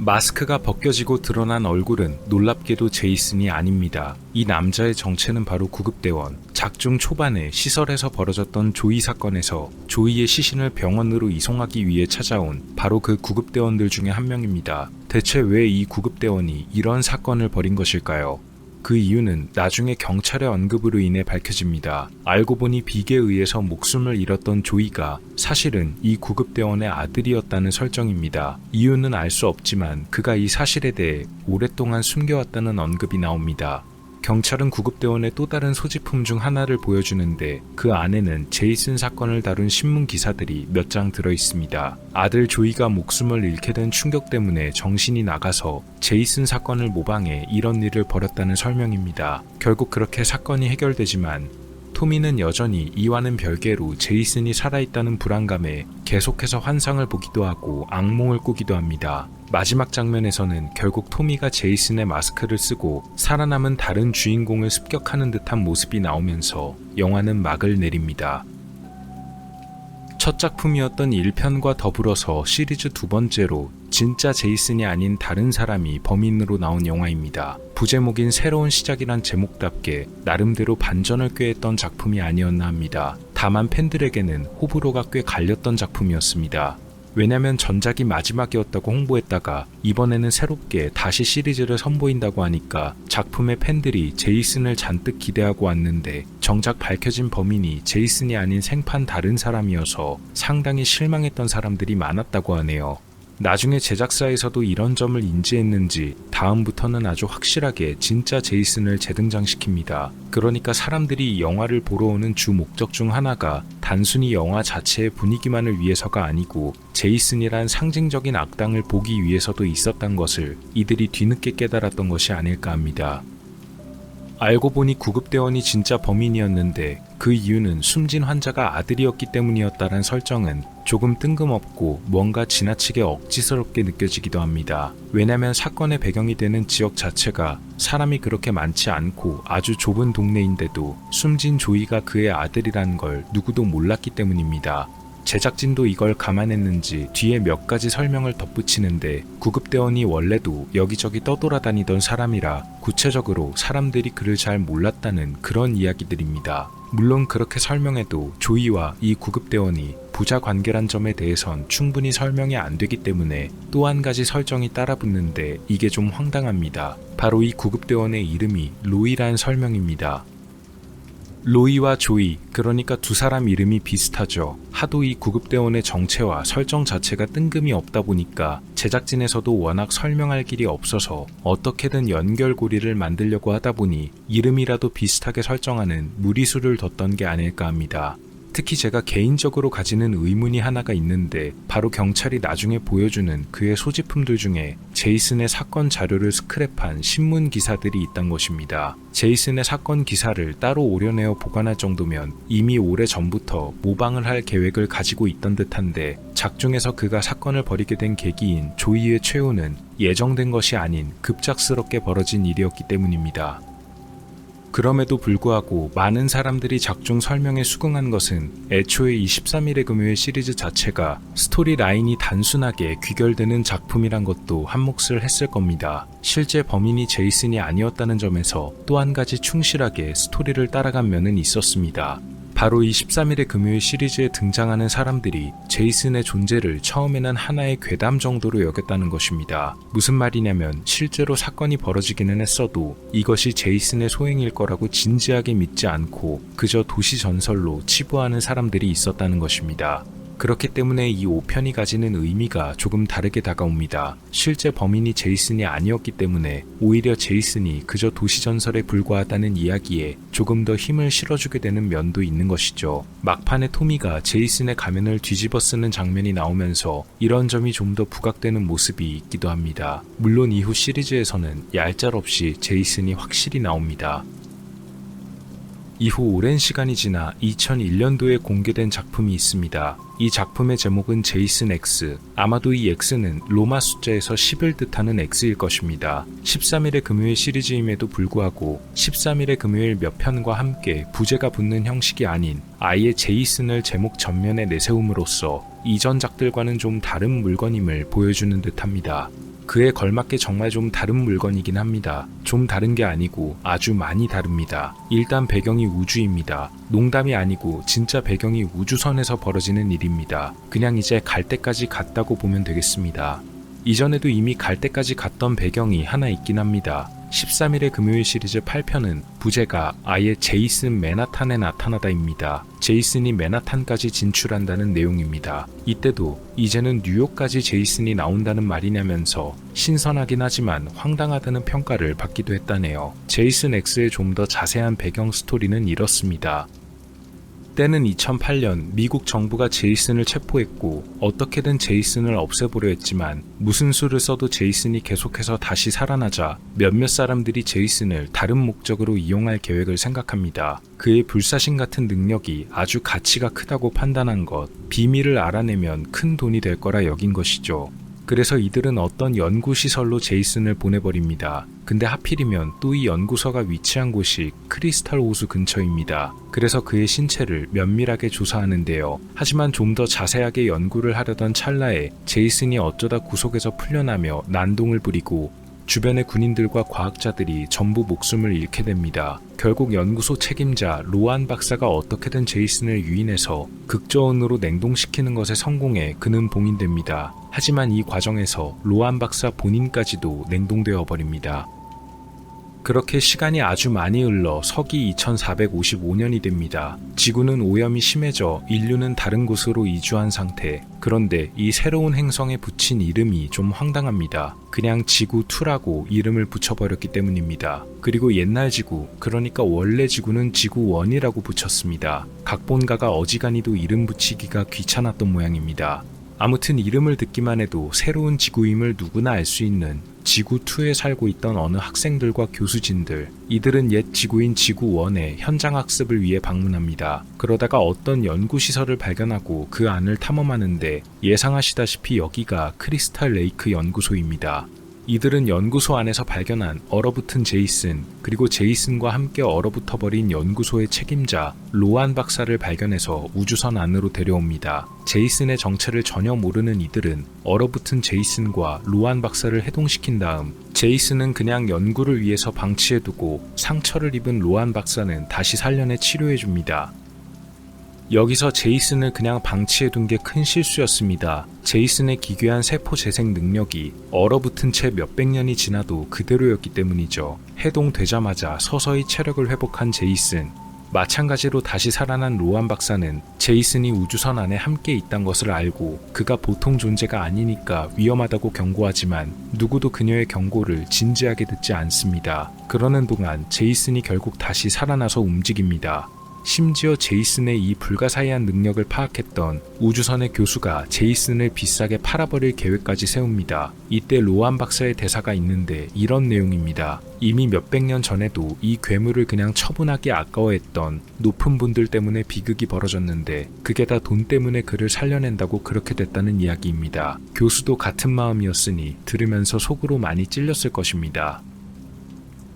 마스크가 벗겨지고 드러난 얼굴은 놀랍게도 제이슨이 아닙니다. 이 남자의 정체는 바로 구급대원. 작중 초반에 시설에서 벌어졌던 조이 사건에서 조이의 시신을 병원으로 이송하기 위해 찾아온 바로 그 구급대원들 중에 한 명입니다. 대체 왜 이 구급대원이 이런 사건을 벌인 것일까요? 그 이유는 나중에 경찰의 언급으로 인해 밝혀집니다. 알고 보니 빅에 의해서 목숨을 잃었던 조이가 사실은 이 구급대원의 아들이었다는 설정입니다. 이유는 알 수 없지만 그가 이 사실에 대해 오랫동안 숨겨왔다는 언급이 나옵니다. 경찰은 구급대원의 또 다른 소지품 중 하나를 보여주는데 그 안에는 제이슨 사건을 다룬 신문 기사들이 몇 장 들어있습니다. 아들 조이가 목숨을 잃게 된 충격 때문에 정신이 나가서 제이슨 사건을 모방해 이런 일을 벌였다는 설명입니다. 결국 그렇게 사건이 해결되지만 토미는 여전히 이와는 별개로 제이슨이 살아있다는 불안감에 계속해서 환상을 보기도 하고 악몽을 꾸기도 합니다. 마지막 장면에서는 결국 토미가 제이슨의 마스크를 쓰고 살아남은 다른 주인공을 습격하는 듯한 모습이 나오면서 영화는 막을 내립니다. 첫 작품이었던 1편과 더불어서 시리즈 두 번째로 진짜 제이슨이 아닌 다른 사람이 범인으로 나온 영화입니다. 부제목인 새로운 시작이란 제목답게 나름대로 반전을 꾀했던 작품이 아니었나 합니다. 다만 팬들에게는 호불호가 꽤 갈렸던 작품이었습니다. 왜냐면 전작이 마지막이었다고 홍보했다가 이번에는 새롭게 다시 시리즈를 선보인다고 하니까 작품의 팬들이 제이슨을 잔뜩 기대하고 왔는데 정작 밝혀진 범인이 제이슨이 아닌 생판 다른 사람이어서 상당히 실망했던 사람들이 많았다고 하네요. 나중에 제작사에서도 이런 점을 인지했는지 다음부터는 아주 확실하게 진짜 제이슨을 재등장시킵니다. 그러니까 사람들이 영화를 보러 오는 주 목적 중 하나가 단순히 영화 자체의 분위기만을 위해서가 아니고 제이슨이란 상징적인 악당을 보기 위해서도 있었던 것을 이들이 뒤늦게 깨달았던 것이 아닐까 합니다. 알고 보니 구급대원이 진짜 범인이었는데 그 이유는 숨진 환자가 아들이었기 때문이었다는 설정은 조금 뜬금없고 뭔가 지나치게 억지스럽게 느껴지기도 합니다. 왜냐면 사건의 배경이 되는 지역 자체가 사람이 그렇게 많지 않고 아주 좁은 동네인데도 숨진 조이가 그의 아들이라는 걸 누구도 몰랐기 때문입니다. 제작진도 이걸 감안했는지 뒤에 몇 가지 설명을 덧붙이는데 구급대원이 원래도 여기저기 떠돌아다니던 사람이라 구체적으로 사람들이 그를 잘 몰랐다는 그런 이야기들입니다. 물론 그렇게 설명해도 조이와 이 구급대원이 부자 관계란 점에 대해선 충분히 설명이 안 되기 때문에 또 한 가지 설정이 따라붙는데 이게 좀 황당합니다. 바로 이 구급대원의 이름이 로이란 설명입니다. 로이와 조이, 그러니까 두 사람 이름이 비슷하죠. 하도 이 구급대원의 정체와 설정 자체가 뜬금이 없다 보니까 제작진에서도 워낙 설명할 길이 없어서 어떻게든 연결고리를 만들려고 하다 보니 이름이라도 비슷하게 설정하는 무리수를 뒀던 게 아닐까 합니다. 특히 제가 개인적으로 가지는 의문이 하나가 있는데 바로 경찰이 나중에 보여주는 그의 소지품들 중에 제이슨의 사건 자료를 스크랩한 신문 기사들이 있단 것입니다. 제이슨의 사건 기사를 따로 오려내어 보관할 정도면 이미 오래전부터 모방을 할 계획을 가지고 있던 듯한데 작중에서 그가 사건을 벌이게 된 계기인 조이의 최후는 예정된 것이 아닌 급작스럽게 벌어진 일이었기 때문입니다. 그럼에도 불구하고 많은 사람들이 작중 설명에 수긍한 것은 애초에 이 13일의 금요일 시리즈 자체가 스토리 라인이 단순하게 귀결되는 작품이란 것도 한몫을 했을 겁니다. 실제 범인이 제이슨이 아니었다는 점에서 또 한 가지 충실하게 스토리를 따라간 면은 있었습니다. 바로 이 13일의 금요일 시리즈에 등장하는 사람들이 제이슨의 존재를 처음에는 하나의 괴담 정도로 여겼다는 것입니다. 무슨 말이냐면 실제로 사건이 벌어지기는 했어도 이것이 제이슨의 소행일 거라고 진지하게 믿지 않고 그저 도시 전설로 치부하는 사람들이 있었다는 것입니다. 그렇기 때문에 이 5편이 가지는 의미가 조금 다르게 다가옵니다. 실제 범인이 제이슨이 아니었기 때문에 오히려 제이슨이 그저 도시전설에 불과하다는 이야기에 조금 더 힘을 실어주게 되는 면도 있는 것이죠. 막판에 토미가 제이슨의 가면을 뒤집어 쓰는 장면이 나오면서 이런 점이 좀 더 부각되는 모습이 있기도 합니다. 물론 이후 시리즈에서는 얄짤없이 제이슨이 확실히 나옵니다. 이후 오랜 시간이 지나 2001년도에 공개된 작품이 있습니다. 이 작품의 제목은 제이슨 X. 아마도 이 X는 로마 숫자에서 10을 뜻하는 X일 것입니다. 13일의 금요일 시리즈임에도 불구하고 13일의 금요일 몇 편과 함께 부제가 붙는 형식이 아닌 아예 제이슨을 제목 전면에 내세움으로써 이전작들과는 좀 다른 물건임을 보여주는 듯합니다. 그에 걸맞게 정말 좀 다른 물건이긴 합니다. 좀 다른 게 아니고 아주 많이 다릅니다. 일단 배경이 우주입니다. 농담이 아니고 진짜 배경이 우주선에서 벌어지는 일입니다. 그냥 이제 갈 때까지 갔다고 보면 되겠습니다. 이전에도 이미 갈 때까지 갔던 배경이 하나 있긴 합니다. 13일의 금요일 시리즈 8편은 부제가 아예 제이슨 맨하탄에 나타나다입니다. 제이슨이 맨하탄까지 진출한다는 내용입니다. 이때도 이제는 뉴욕까지 제이슨이 나온다는 말이냐면서 신선하긴 하지만 황당하다는 평가를 받기도 했다네요. 제이슨 X의 좀 더 자세한 배경 스토리는 이렇습니다. 때는 2008년 미국 정부가 제이슨을 체포했고 어떻게든 제이슨을 없애보려 했지만 무슨 수를 써도 제이슨이 계속해서 다시 살아나자 몇몇 사람들이 제이슨을 다른 목적으로 이용할 계획을 생각합니다. 그의 불사신 같은 능력이 아주 가치가 크다고 판단한 것, 비밀을 알아내면 큰 돈이 될 거라 여긴 것이죠. 그래서 이들은 어떤 연구시설로 제이슨을 보내버립니다. 근데 하필이면 또 이 연구소가 위치한 곳이 크리스탈 호수 근처입니다. 그래서 그의 신체를 면밀하게 조사하는데요. 하지만 좀 더 자세하게 연구를 하려던 찰나에 제이슨이 어쩌다 구속에서 풀려나며 난동을 부리고 주변의 군인들과 과학자들이 전부 목숨을 잃게 됩니다. 결국 연구소 책임자 로안 박사가 어떻게든 제이슨을 유인해서 극저온으로 냉동시키는 것에 성공해 그는 봉인됩니다. 하지만 이 과정에서 로안 박사 본인까지도 냉동되어 버립니다. 그렇게 시간이 아주 많이 흘러 서기 2455년이 됩니다. 지구는 오염이 심해져 인류는 다른 곳으로 이주한 상태. 그런데 이 새로운 행성에 붙인 이름이 좀 황당합니다. 그냥 지구2라고 이름을 붙여버렸기 때문입니다. 그리고 옛날 지구, 그러니까 원래 지구는 지구1이라고 붙였습니다. 각본가가 어지간히도 이름 붙이기가 귀찮았던 모양입니다. 아무튼 이름을 듣기만 해도 새로운 지구임을 누구나 알 수 있는 지구2에 살고 있던 어느 학생들과 교수진들, 이들은 옛 지구인 지구1의 현장 학습을 위해 방문합니다. 그러다가 어떤 연구시설을 발견하고 그 안을 탐험하는데 예상하시다시피 여기가 크리스탈 레이크 연구소입니다. 이들은 연구소 안에서 발견한 얼어붙은 제이슨, 그리고 제이슨과 함께 얼어붙어버린 연구소의 책임자 로안 박사를 발견해서 우주선 안으로 데려옵니다. 제이슨의 정체를 전혀 모르는 이들은 얼어붙은 제이슨과 로안 박사를 해동시킨 다음 제이슨은 그냥 연구를 위해서 방치해두고 상처를 입은 로안 박사는 다시 살려내 치료해줍니다. 여기서 제이슨을 그냥 방치해둔 게 큰 실수였습니다. 제이슨의 기괴한 세포 재생 능력이 얼어붙은 채 몇백 년이 지나도 그대로였기 때문이죠. 해동되자마자 서서히 체력을 회복한 제이슨. 마찬가지로 다시 살아난 로안 박사는 제이슨이 우주선 안에 함께 있단 것을 알고 그가 보통 존재가 아니니까 위험하다고 경고하지만 누구도 그녀의 경고를 진지하게 듣지 않습니다. 그러는 동안 제이슨이 결국 다시 살아나서 움직입니다. 심지어 제이슨의 이 불가사의한 능력을 파악했던 우주선의 교수가 제이슨을 비싸게 팔아버릴 계획까지 세웁니다. 이때 로안 박사의 대사가 있는데 이런 내용입니다. 이미 몇백 년 전에도 이 괴물을 그냥 처분하기 아까워했던 높은 분들 때문에 비극이 벌어졌는데 그게 다 돈 때문에 그를 살려낸다고 그렇게 됐다는 이야기입니다. 교수도 같은 마음이었으니 들으면서 속으로 많이 찔렸을 것입니다.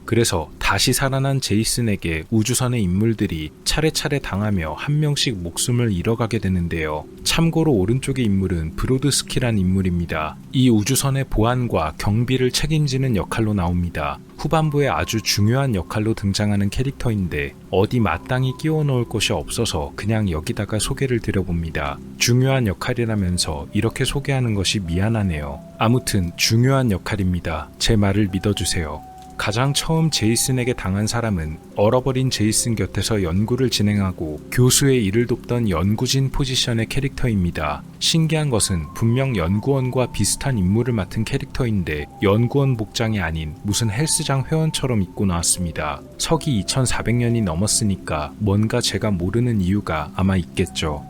그래서 다시 살아난 제이슨에게 우주선의 인물들이 차례차례 당하며 한 명씩 목숨을 잃어가게 되는데요. 참고로 오른쪽의 인물은 브로드스키란 인물입니다. 이 우주선의 보안과 경비를 책임지는 역할로 나옵니다. 후반부에 아주 중요한 역할로 등장하는 캐릭터인데 어디 마땅히 끼워 넣을 곳이 없어서 그냥 여기다가 소개를 드려봅니다. 중요한 역할이라면서 이렇게 소개하는 것이 미안하네요. 아무튼 중요한 역할입니다. 제 말을 믿어주세요. 가장 처음 제이슨에게 당한 사람은 얼어버린 제이슨 곁에서 연구를 진행하고 교수의 일을 돕던 연구진 포지션의 캐릭터입니다. 신기한 것은 분명 연구원과 비슷한 임무를 맡은 캐릭터인데 연구원 복장이 아닌 무슨 헬스장 회원처럼 입고 나왔습니다. 서기 2400년이 넘었으니까 뭔가 제가 모르는 이유가 아마 있겠죠.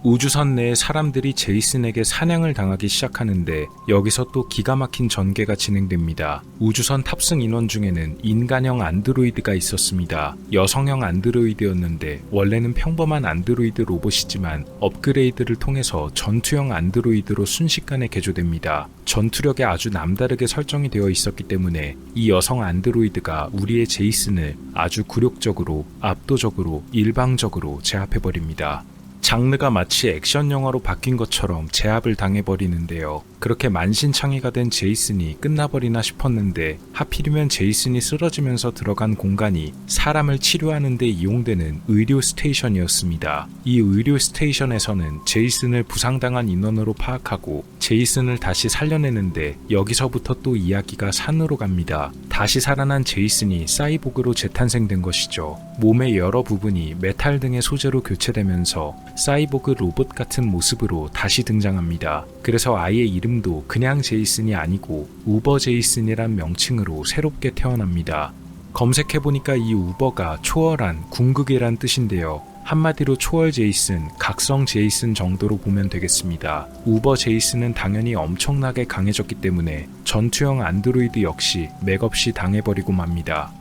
우주선 내에 사람들이 제이슨에게 사냥을 당하기 시작하는데 여기서 또 기가 막힌 전개가 진행됩니다. 우주선 탑승 인원 중에는 인간형 안드로이드가 있었습니다. 여성형 안드로이드였는데 원래는 평범한 안드로이드 로봇이지만 업그레이드를 통해서 전투형 안드로이드로 순식간에 개조됩니다. 전투력에 아주 남다르게 설정이 되어 있었기 때문에 이 여성 안드로이드가 우리의 제이슨을 아주 굴욕적으로, 압도적으로, 일방적으로 제압해버립니다. 장르가 마치 액션 영화로 바뀐 것처럼 제압을 당해버리는데요. 그렇게 만신창이가 된 제이슨이 끝나버리나 싶었는데 하필이면 제이슨이 쓰러지면서 들어간 공간이 사람을 치료하는 데 이용되는 의료 스테이션이었습니다. 이 의료 스테이션에서는 제이슨을 부상당한 인원으로 파악하고 제이슨을 다시 살려내는데 여기서부터 또 이야기가 산으로 갑니다. 다시 살아난 제이슨이 사이보그로 재탄생된 것이죠. 몸의 여러 부분이 메탈 등의 소재로 교체되면서 사이보그 로봇 같은 모습으로 다시 등장합니다. 그래서 아예 이름도 그냥 제이슨이 아니고 우버 제이슨이란 명칭으로 새롭게 태어납니다. 검색해보니까 이 우버가 초월한, 궁극이란 뜻인데요. 한마디로 초월 제이슨, 각성 제이슨 정도로 보면 되겠습니다. 우버 제이슨은 당연히 엄청나게 강해졌기 때문에 전투형 안드로이드 역시 맥없이 당해버리고 맙니다.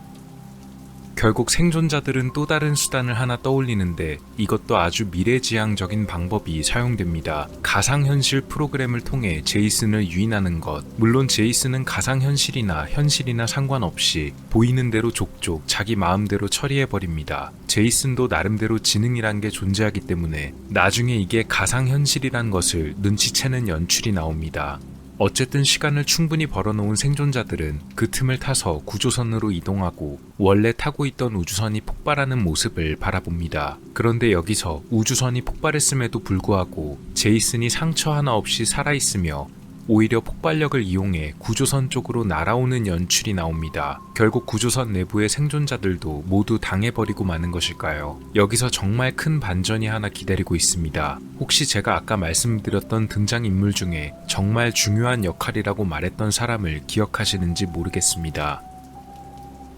결국 생존자들은 또 다른 수단을 하나 떠올리는데 이것도 아주 미래지향적인 방법이 사용됩니다. 가상현실 프로그램을 통해 제이슨을 유인하는 것. 물론 제이슨은 가상현실이나 현실이나 상관없이 보이는 대로 족족 자기 마음대로 처리해버립니다. 제이슨도 나름대로 지능이란 게 존재하기 때문에 나중에 이게 가상현실이란 것을 눈치채는 연출이 나옵니다. 어쨌든 시간을 충분히 벌어놓은 생존자들은 그 틈을 타서 구조선으로 이동하고 원래 타고 있던 우주선이 폭발하는 모습을 바라봅니다. 그런데 여기서 우주선이 폭발했음에도 불구하고 제이슨이 상처 하나 없이 살아있으며 오히려 폭발력을 이용해 구조선 쪽으로 날아오는 연출이 나옵니다. 결국 구조선 내부의 생존자들도 모두 당해버리고 마는 것일까요? 여기서 정말 큰 반전이 하나 기다리고 있습니다. 혹시 제가 아까 말씀드렸던 등장인물 중에 정말 중요한 역할이라고 말했던 사람을 기억하시는지 모르겠습니다.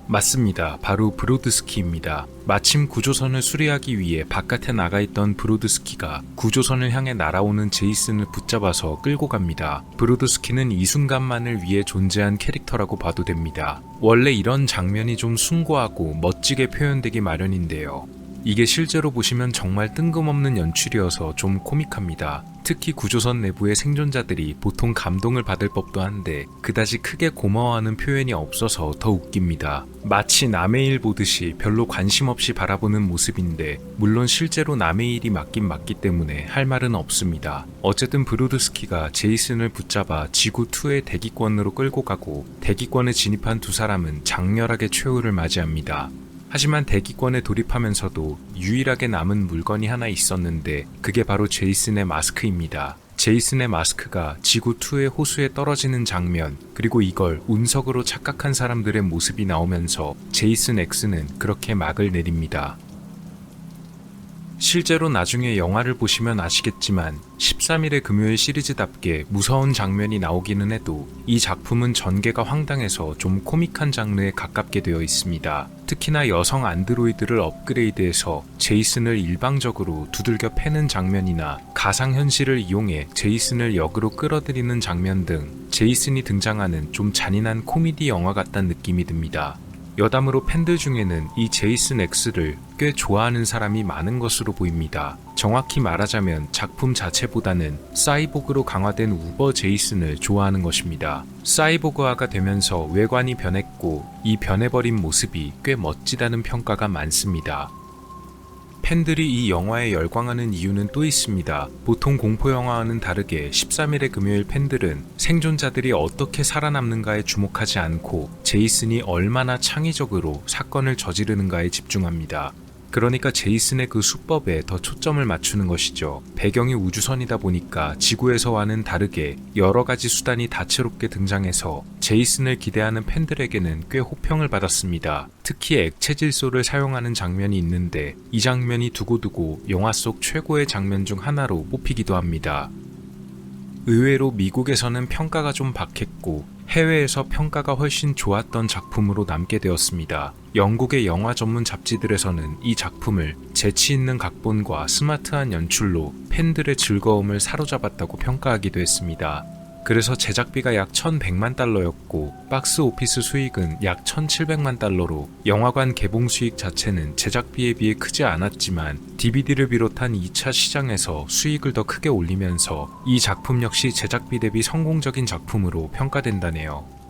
맞습니다. 바로 브로드스키입니다. 마침 구조선을 수리하기 위해 바깥에 나가 있던 브로드스키가 구조선을 향해 날아오는 제이슨을 붙잡아서 끌고 갑니다. 브로드스키는 이 순간만을 위해 존재한 캐릭터라고 봐도 됩니다. 원래 이런 장면이 좀 숭고하고 멋지게 표현되기 마련인데요. 이게 실제로 보시면 정말 뜬금없는 연출이어서 좀 코믹합니다. 특히 구조선 내부의 생존자들이 보통 감동을 받을 법도 한데 그다지 크게 고마워하는 표현이 없어서 더 웃깁니다. 마치 남의 일 보듯이 별로 관심 없이 바라보는 모습인데 물론 실제로 남의 일이 맞긴 맞기 때문에 할 말은 없습니다. 어쨌든 브로드스키가 제이슨을 붙잡아 지구2의 대기권으로 끌고 가고 대기권에 진입한 두 사람은 장렬하게 최후를 맞이합니다. 하지만 대기권에 돌입하면서도 유일하게 남은 물건이 하나 있었는데 그게 바로 제이슨의 마스크입니다. 제이슨의 마스크가 지구2의 호수에 떨어지는 장면, 그리고 이걸 운석으로 착각한 사람들의 모습이 나오면서 제이슨 X는 그렇게 막을 내립니다. 실제로 나중에 영화를 보시면 아시겠지만 13일의 금요일 시리즈답게 무서운 장면이 나오기는 해도 이 작품은 전개가 황당해서 좀 코믹한 장르에 가깝게 되어 있습니다. 특히나 여성 안드로이드를 업그레이드해서 제이슨을 일방적으로 두들겨 패는 장면이나 가상현실을 이용해 제이슨을 역으로 끌어들이는 장면 등 제이슨이 등장하는 좀 잔인한 코미디 영화 같다는 느낌이 듭니다. 여담으로 팬들 중에는 이 제이슨 X를 꽤 좋아하는 사람이 많은 것으로 보입니다. 정확히 말하자면 작품 자체보다는 사이보그로 강화된 우버 제이슨을 좋아하는 것입니다. 사이보그화가 되면서 외관이 변했고 이 변해버린 모습이 꽤 멋지다는 평가가 많습니다. 팬들이 이 영화에 열광하는 이유는 또 있습니다. 보통 공포영화와는 다르게 13일의 금요일 팬들은 생존자들이 어떻게 살아남는가에 주목하지 않고 제이슨이 얼마나 창의적으로 사건을 저지르는가에 집중합니다. 그러니까 제이슨의 그 수법에 더 초점을 맞추는 것이죠. 배경이 우주선이다 보니까 지구에서와는 다르게 여러 가지 수단이 다채롭게 등장해서 제이슨을 기대하는 팬들에게는 꽤 호평을 받았습니다. 특히 액체 질소를 사용하는 장면이 있는데 이 장면이 두고두고 영화 속 최고의 장면 중 하나로 뽑히기도 합니다. 의외로 미국에서는 평가가 좀 박했고 해외에서 평가가 훨씬 좋았던 작품으로 남게 되었습니다. 영국의 영화 전문 잡지들에서는 이 작품을 재치 있는 각본과 스마트한 연출로 팬들의 즐거움을 사로잡았다고 평가하기도 했습니다. 그래서 제작비가 약 1,100만 달러였고 박스 오피스 수익은 약 1,700만 달러로 영화관 개봉 수익 자체는 제작비에 비해 크지 않았지만 DVD를 비롯한 2차 시장에서 수익을 더 크게 올리면서 이 작품 역시 제작비 대비 성공적인 작품으로 평가된다네요.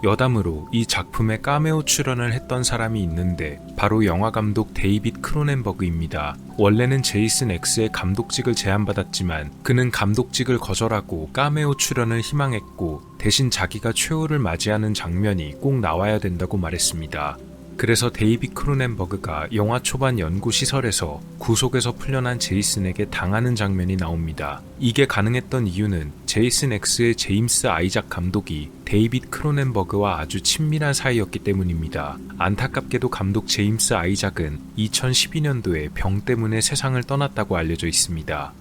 여담으로 이 작품에 카메오 출연을 했던 사람이 있는데 바로 영화감독 데이빗 크로넨버그입니다. 원래는 제이슨 X의 감독직을 제안받았지만 그는 감독직을 거절하고 카메오 출연을 희망했고 대신 자기가 최후를 맞이하는 장면이 꼭 나와야 된다고 말했습니다. 그래서 데이빗 크로넨버그가 영화 초반 연구시설에서 구속에서 풀려난 제이슨에게 당하는 장면이 나옵니다. 이게 가능했던 이유는 제이슨 X의 제임스 아이작 감독이 데이빗 크로넨버그와 아주 친밀한 사이였기 때문입니다. 안타깝게도 감독 제임스 아이작은 2012년도에 병 때문에 세상을 떠났다고 알려져 있습니다.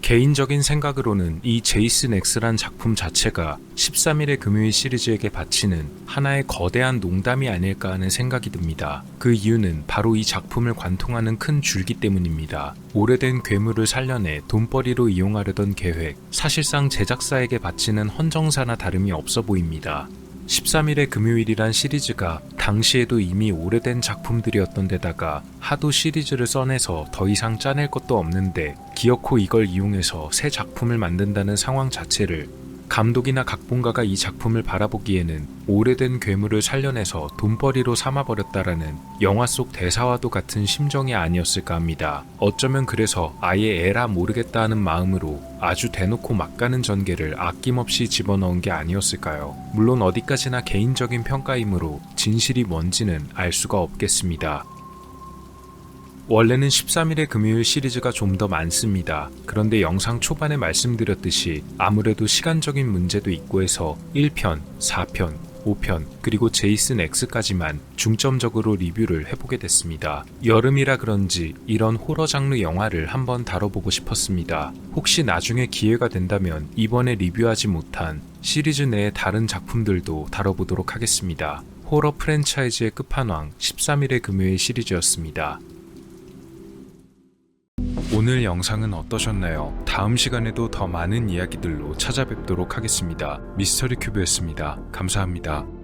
개인적인 생각으로는 이 제이슨 X란 작품 자체가 13일의 금요일 시리즈에게 바치는 하나의 거대한 농담이 아닐까 하는 생각이 듭니다. 그 이유는 바로 이 작품을 관통하는 큰 줄기 때문입니다. 오래된 괴물을 살려내 돈벌이로 이용하려던 계획, 사실상 제작사에게 바치는 헌정사나 다름이 없어 보입니다. 13일의 금요일이란 시리즈가 당시에도 이미 오래된 작품들이었던 데다가 하도 시리즈를 써내서 더 이상 짜낼 것도 없는데 기어코 이걸 이용해서 새 작품을 만든다는 상황 자체를 감독이나 각본가가 이 작품을 바라보기에는 오래된 괴물을 살려내서 돈벌이로 삼아버렸다라는 영화 속 대사와도 같은 심정이 아니었을까 합니다. 어쩌면 그래서 아예 에라 모르겠다 하는 마음으로 아주 대놓고 막 가는 전개를 아낌없이 집어넣은 게 아니었을까요? 물론 어디까지나 개인적인 평가이므로 진실이 뭔지는 알 수가 없겠습니다. 원래는 13일의 금요일 시리즈가 좀 더 많습니다. 그런데 영상 초반에 말씀드렸듯이 아무래도 시간적인 문제도 있고 해서 1편, 4편, 5편, 그리고 제이슨 X까지만 중점적으로 리뷰를 해보게 됐습니다. 여름이라 그런지 이런 호러 장르 영화를 한번 다뤄보고 싶었습니다. 혹시 나중에 기회가 된다면 이번에 리뷰하지 못한 시리즈 내의 다른 작품들도 다뤄보도록 하겠습니다. 호러 프랜차이즈의 끝판왕 13일의 금요일 시리즈였습니다. 오늘 영상은 어떠셨나요? 다음 시간에도 더 많은 이야기들로 찾아뵙도록 하겠습니다. 미스터리 큐브였습니다. 감사합니다.